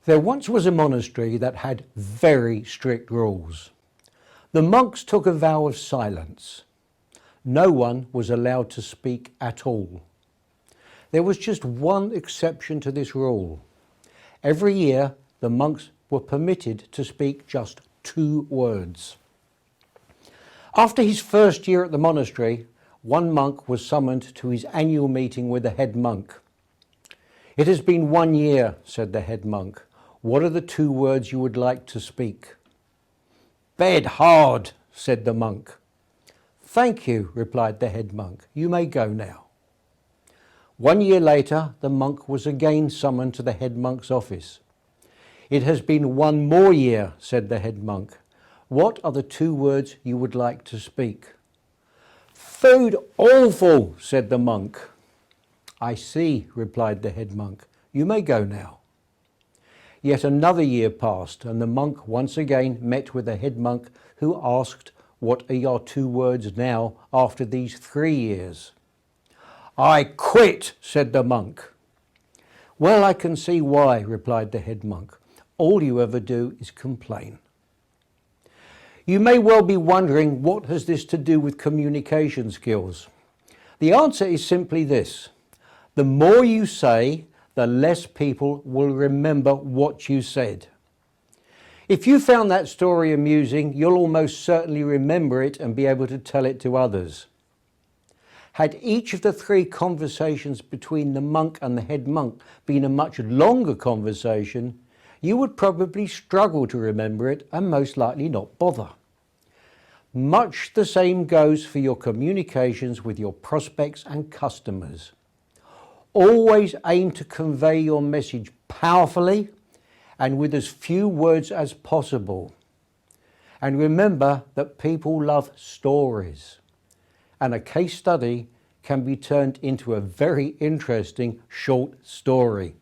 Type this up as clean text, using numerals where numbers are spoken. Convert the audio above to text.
There once was a monastery that had very strict rules. The monks took a vow of silence. No one was allowed to speak at all. There was just one exception to this rule. Every year, the monks were permitted to speak just 2 words. After his first year at the monastery, one monk was summoned to his annual meeting with the head monk. "It has been 1 year," said the head monk. "What are the 2 words you would like to speak?" "Bed hard," said the monk. "Thank you," replied the head monk. "You may go now." 1 year later, the monk was again summoned to the head monk's office. "It has been 1 more year," said the head monk. "What are the 2 words you would like to speak?" "Food awful," said the monk. "I see," replied the head monk. "You may go now." Yet another year passed, and the monk once again met with the head monk, who asked, "What are your 2 words now after these 3 years?" "I quit," said the monk. "Well, I can see why," replied the head monk. "All you ever do is complain." You may well be wondering, what has this to do with communication skills? The answer is simply this: the more you say, the less people will remember what you said. If you found that story amusing, you'll almost certainly remember it and be able to tell it to others. Had each of the 3 conversations between the monk and the head monk been a much longer conversation, you would probably struggle to remember it and most likely not bother. Much the same goes for your communications with your prospects and customers. Always aim to convey your message powerfully and with as few words as possible. And remember that people love stories, and a case study can be turned into a very interesting short story.